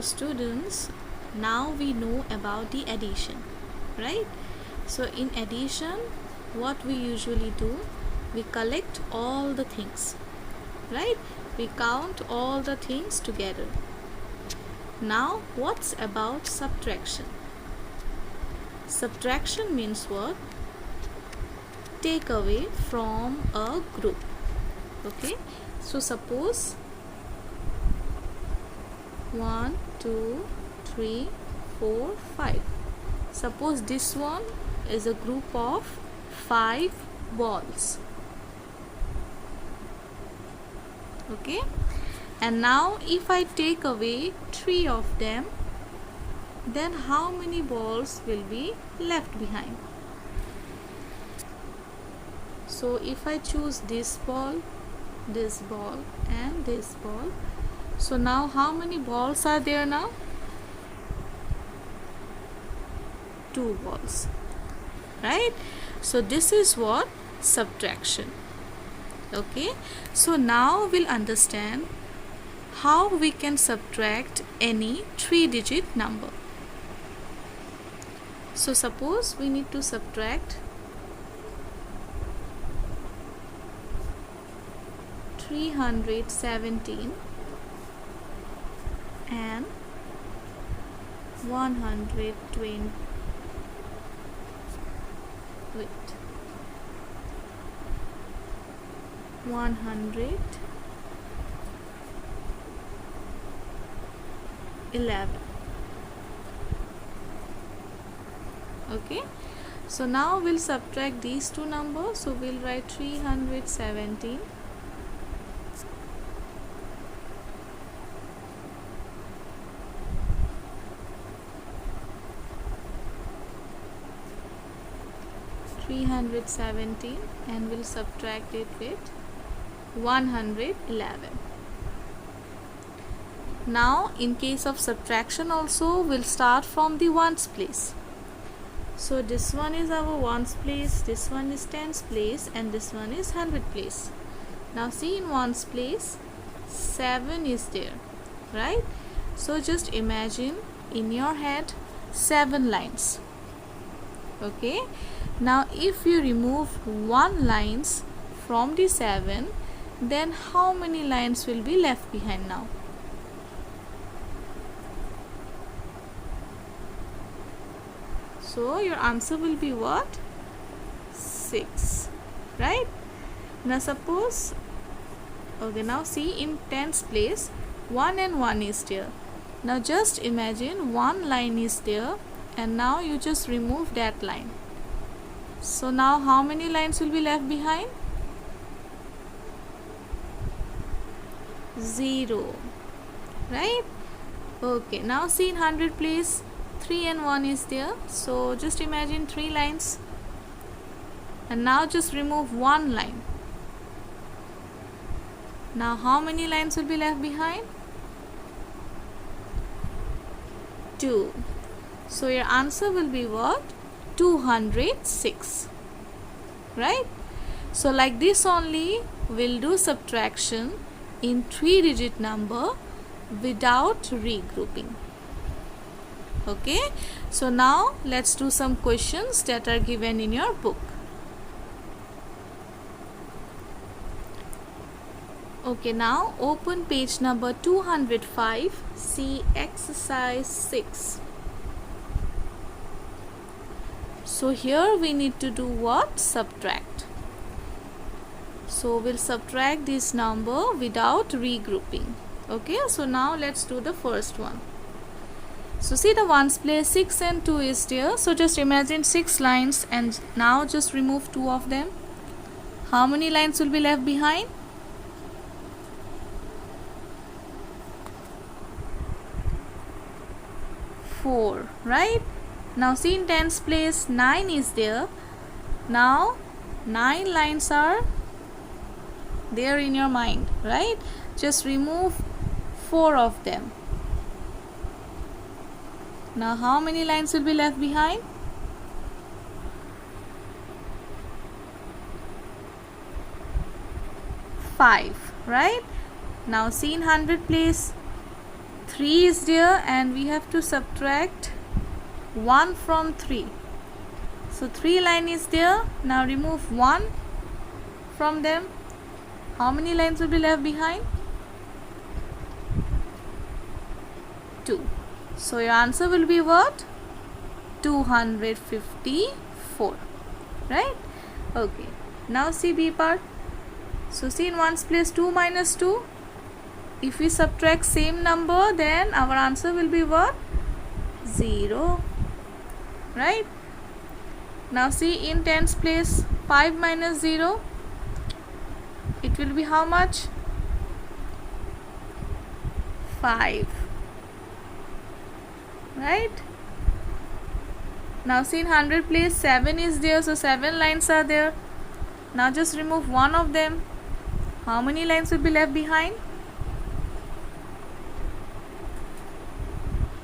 students, now we know about the addition, right? So in addition, what we usually do, we collect all the things, right? We count all the things together. Now what's about subtraction? Subtraction means what? Take away from a group. Okay, so suppose 1 2 3 4 5. Suppose this one is a group of 5 balls. Okay, and now if I take away 3 of them, then how many balls will be left behind? So if I choose this ball, and this ball, so now how many balls are there now? 2 balls, right? So this is what? Subtraction. Okay, so now we'll understand how we can subtract any 3-digit number. So suppose we need to subtract 317 and 120. Wait. 111. Okay, so now we'll subtract these two numbers. So we'll write 317 and we'll subtract it with 111. Now in case of subtraction also, we'll start from the ones place. So this one is our ones place, this one is tens place, and this one is hundred place. Now see, in ones place 7 is there, right? So just imagine in your head 7 lines. Okay, now if you remove 1 lines from the 7, then how many lines will be left behind now? So your answer will be what? 6, right? Now suppose, okay, now see, in tens place 1 and 1 is there. Now just imagine 1 line is there, and now you just remove that line. So now how many lines will be left behind? 0, right? Okay, now see, in 100 place 3 and 1 is there. So just imagine 3 lines, and now just remove 1 line. Now how many lines will be left behind? 2. So your answer will be what? 206, right? So like this only we'll do subtraction in 3-digit number without regrouping. Okay, so now let's do some questions that are given in your book. Okay, now open page number 205, see exercise 6. So here we need to do what? Subtract. So we'll subtract this number without regrouping. Okay, so now let's do the first one. So see, the ones place 6 and 2 is there. So just imagine 6 lines, and now just remove 2 of them. How many lines will be left behind? 4, right? Now see, in tens place 9 is there. Now 9 lines are there in your mind, right? Just remove 4 of them. Now how many lines will be left behind? 5, right? Now see, in 100 place 3 is there and we have to subtract 1 from 3. So 3 line is there. Now remove 1 from them. How many lines will be left behind? 2. So your answer will be what? 254. Right? Okay. Now see B part. So see in ones place 2 minus 2. If we subtract same number, then our answer will be what? 0. Right? Now see in tens place 5 minus 0. It will be how much? 5. Right? Now see in 100 place 7 is there, so 7 lines are there. Now just remove one of them. How many lines will be left behind?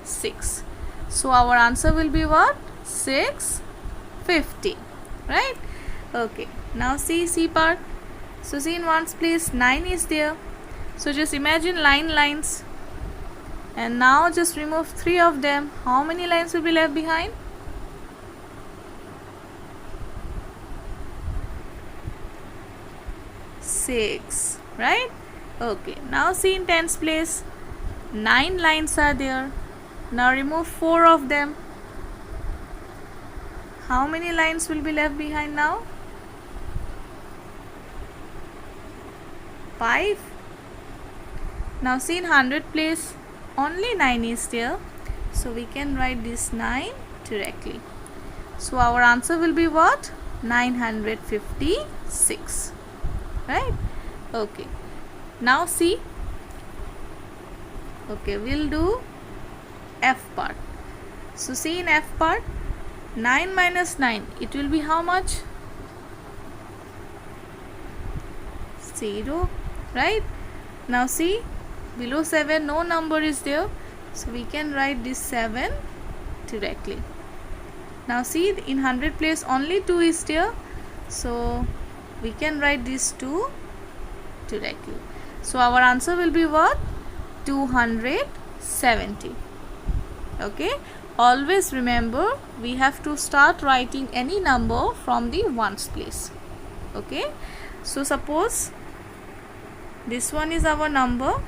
6. So our answer will be what? 650. Right? Okay. Now see C part. So see in ones place 9 is there. So just imagine lines. And now just remove 3 of them. How many lines will be left behind? 6. Right? Okay. Now see in tens place 9 lines are there. Now remove 4 of them. How many lines will be left behind now? 5. Now see in 100 place only 9 is there. So we can write this 9 directly. So our answer will be what? 956. Right? Okay. Now see. Okay, we'll do F part. So see in F part 9 minus 9, it will be how much? 0. Right? Now see below 7 no number is there, so we can write this 7 directly. Now see in 100 place only 2 is there, so we can write this 2 directly. So our answer will be what? 270. Okay, always remember we have to start writing any number from the ones place. Okay, so suppose this one is our number.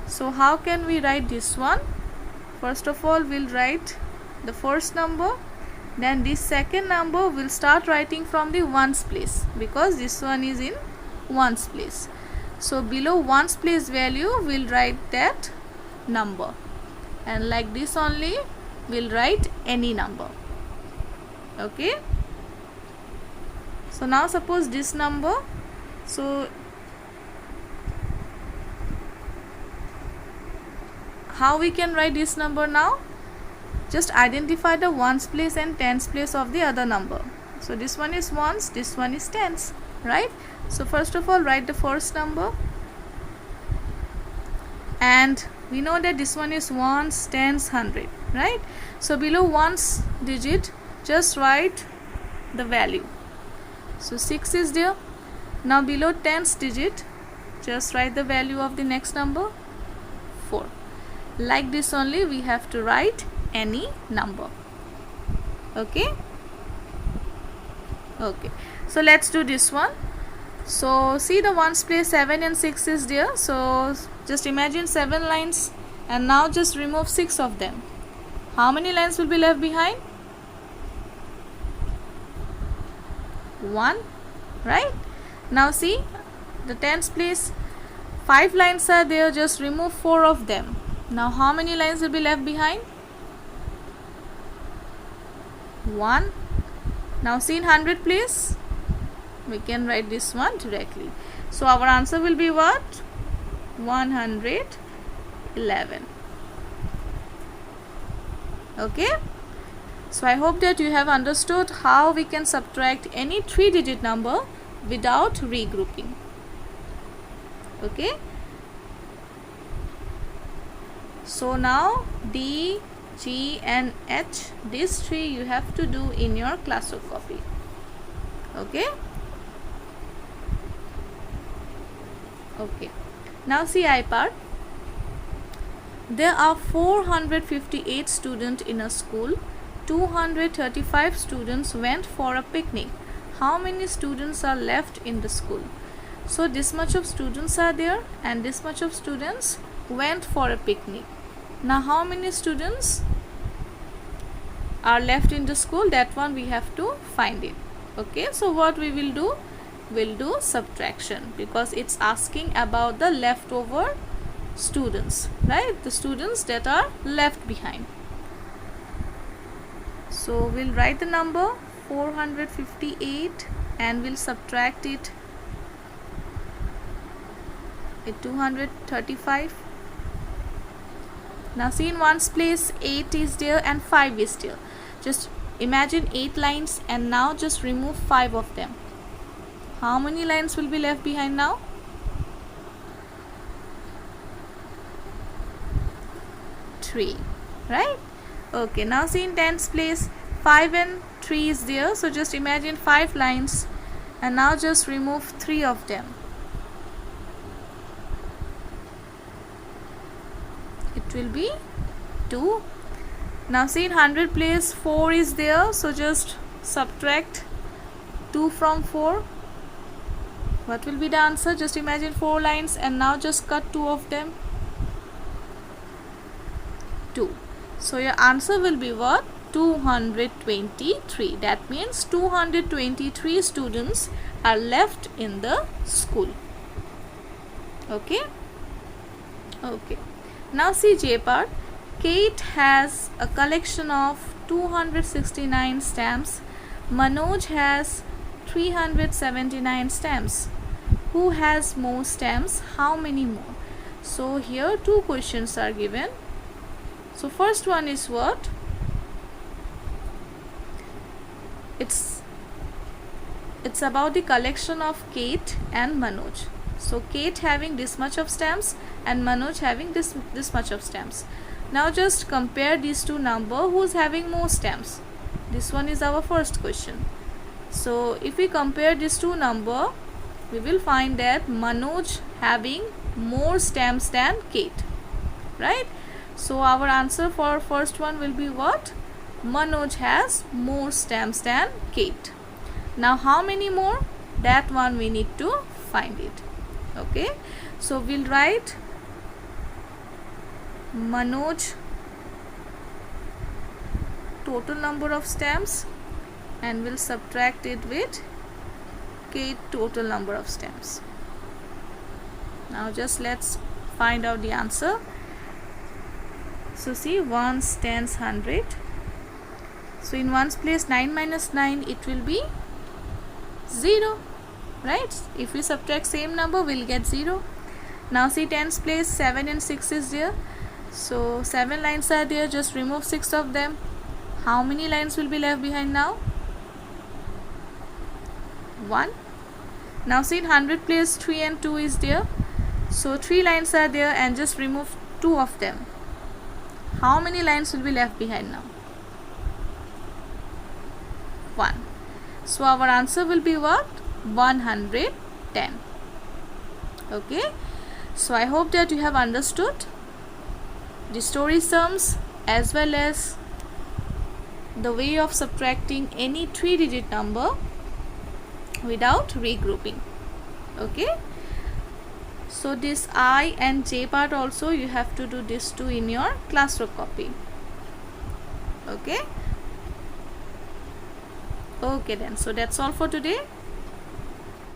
So how can we write this one? First of all, we'll write the first number, then this second number we'll start writing from the ones place because this one is in ones place. So below ones place value we'll write that number, and like this only we'll write any number. Okay, so now suppose this number, so how we can write this number now? Just identify the ones place and tens place of the other number. So this one is ones, this one is tens, right? So first of all write the first number, and we know that this one is ones, tens, 100, right? So below ones digit just write the value. So 6 is there. Now below tens digit just write the value of the next number, 4. Like this only we have to write any number. Okay, okay, so let's do this one. So see the ones place 7 and 6 is there, so just imagine 7 lines and now just remove 6 of them. How many lines will be left behind? 1. Right? Now see the tens place 5 lines are there, just remove 4 of them. Now how many lines will be left behind? 1. Now see in 100 place we can write this one directly. So our answer will be what? 111. Okay, so I hope that you have understood how we can subtract any 3-digit number without regrouping. Okay, so now D, G and H, these 3 you have to do in your classwork copy. Okay, okay, now see I part. There are 458 students in a school. 235 students went for a picnic. How many students are left in the school? So this much of students are there and this much of students went for a picnic. Now how many students are left in the school? That one we have to find it. Okay, so what we will do? We'll do subtraction because it's asking about the leftover students, right? The students that are left behind. So we'll write the number 458 and we'll subtract it with 235. Now see, in ones place 8 is there and 5 is there. Just imagine 8 lines and now just remove 5 of them. How many lines will be left behind now? 3, right? Okay, now see, in tens place 5 and 3 is there, so just imagine 5 lines and now just remove 3 of them. It will be 2. Now see, in 100 place 4 is there, so just subtract 2 from 4. What will be the answer? Just imagine 4 lines and now just cut 2 of them. 2. So your answer will be what? 223. That means 223 students are left in the school. Okay? Okay. Now see J part. Kate has a collection of 269 stamps. Manoj has 379 stamps. Who has more stamps? How many more? So here 2 questions are given. So first one is what? It's about the collection of Kate and Manoj. So Kate having this much of stamps and Manoj having this much of stamps. Now just compare these two numbers. Who's having more stamps? This one is our first question. So if we compare these two numbers, we will find that Manoj having more stamps than Kate, right? So our answer for first one will be what? Manoj has more stamps than Kate. Now how many more? That one we need to find it. Okay, so we'll write Manoj total number of stamps and we'll subtract it with Kate total number of stamps. Now just let's find out the answer. So see, ones, tens, 100. So in ones place 9 minus 9, it will be 0, right? If we subtract same number, we'll get 0. Now see, tens place 7 and 6 is there. So 7 lines are there, just remove 6 of them. How many lines will be left behind now? 1. Now see, in 100 place 3 and 2 is there. So 3 lines are there and just remove 2 of them. How many lines will be left behind now? 1. So our answer will be what? 110. Okay. So I hope that you have understood the story sums as well as the way of subtracting any 3-digit number without regrouping. Okay. So this I and J part also you have to do this too in your classroom copy. Okay. Okay then. So that's all for today.